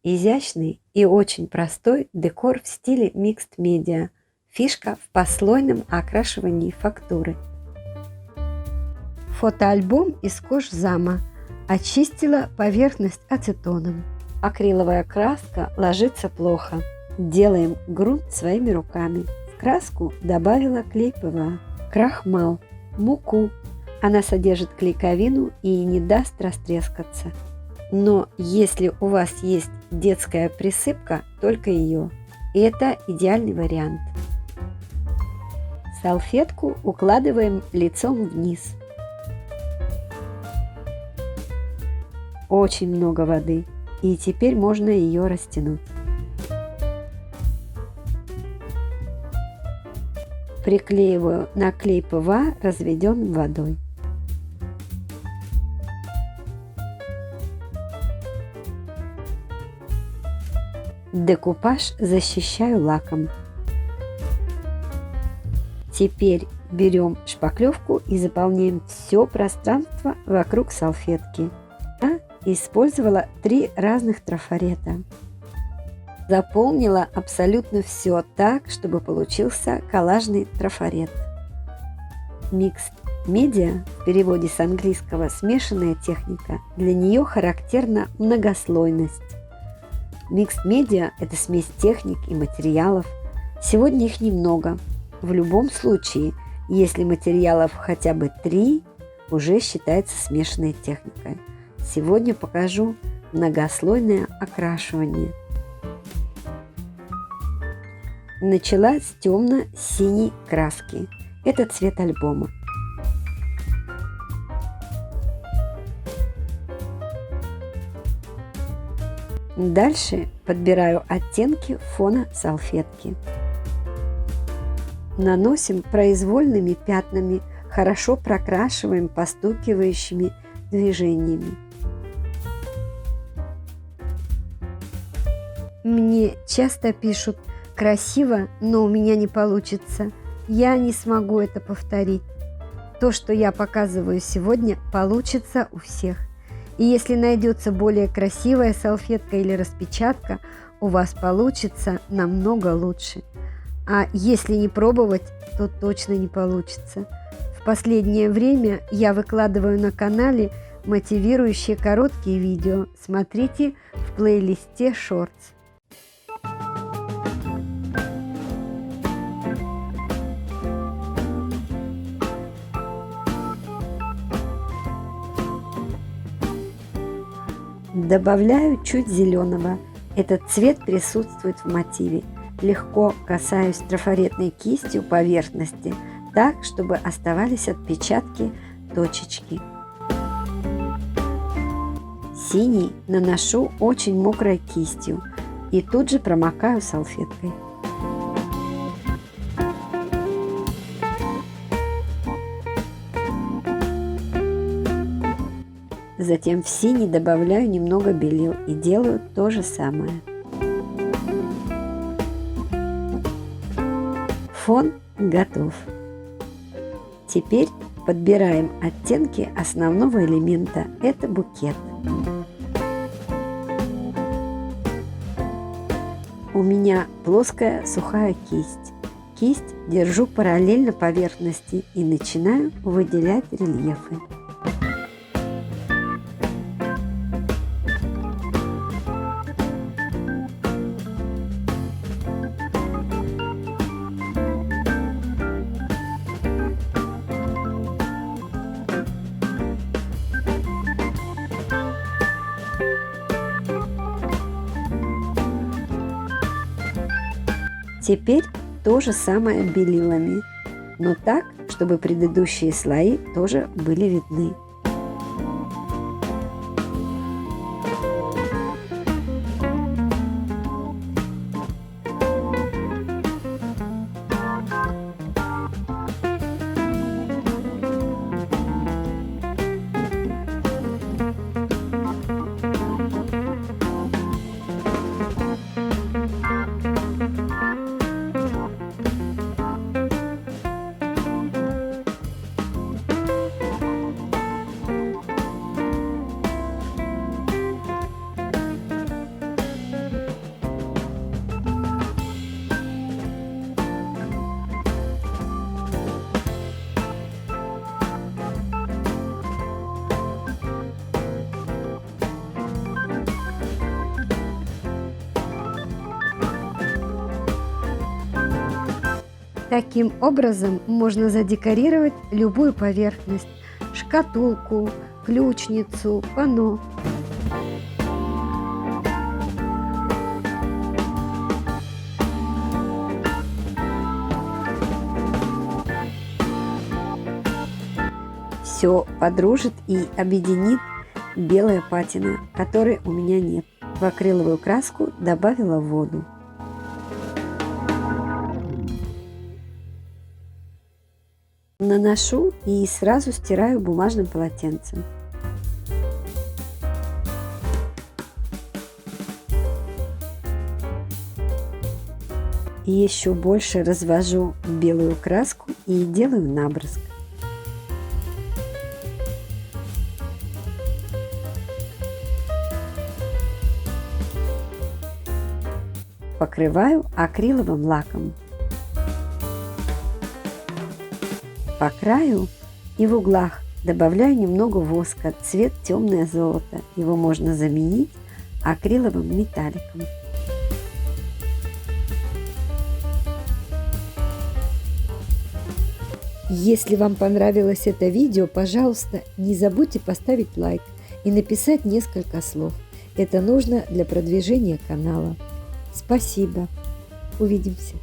Изящный и очень простой декор в стиле Mixed Media. Фишка в послойном окрашивании фактуры. Фотоальбом из кожзама. Очистила поверхность ацетоном. Акриловая краска ложится плохо. Делаем грунт своими руками. В краску добавила клей ПВА, крахмал, муку. Она содержит клейковину и не даст растрескаться. Но если у вас есть детская присыпка, только ее. И это идеальный вариант. Салфетку укладываем лицом вниз. Очень много воды, и теперь можно ее растянуть. Приклеиваю на клей ПВА, разведенным водой. Декупаж защищаю лаком. Теперь берем шпаклевку и заполняем все пространство вокруг салфетки. Я использовала 3 разных трафарета. Заполнила абсолютно все так, чтобы получился коллажный трафарет. Mixed Media, в переводе с английского «смешанная техника», для нее характерна многослойность. Mixed Media – это смесь техник и материалов. Сегодня их немного. В любом случае, если материалов хотя бы 3, уже считается смешанной техникой. Сегодня покажу многослойное окрашивание. Начала с темно-синей краски. Это цвет альбома. Дальше подбираю оттенки фона салфетки. Наносим произвольными пятнами, хорошо прокрашиваем постукивающими движениями. Мне часто пишут: красиво, но у меня не получится. Я не смогу это повторить. То, что я показываю сегодня, получится у всех. И если найдется более красивая салфетка или распечатка, у вас получится намного лучше. А если не пробовать, то точно не получится. В последнее время я выкладываю на канале мотивирующие короткие видео. Смотрите в плейлисте Shorts. Добавляю чуть зеленого. Этот цвет присутствует в мотиве. Легко касаюсь трафаретной кистью поверхности, так, чтобы оставались отпечатки точечки. Синий наношу очень мокрой кистью и тут же промокаю салфеткой. Затем в синий добавляю немного белил и делаю то же самое. Фон готов. Теперь подбираем оттенки основного элемента. Это букет. У меня плоская сухая кисть. Кисть держу параллельно поверхности и начинаю выделять рельефы. Теперь то же самое белилами, но так, чтобы предыдущие слои тоже были видны. Таким образом можно задекорировать любую поверхность – шкатулку, ключницу, панно. Все подружит и объединит белая патина, которой у меня нет. В акриловую краску добавила воду. Наношу и сразу стираю бумажным полотенцем. И еще больше развожу белую краску и делаю наброск. Покрываю акриловым лаком. По краю и в углах добавляю немного воска, цвет темное золото. Его можно заменить акриловым металликом. Если вам понравилось это видео, пожалуйста, не забудьте поставить лайк и написать несколько слов. Это нужно для продвижения канала. Спасибо. Увидимся.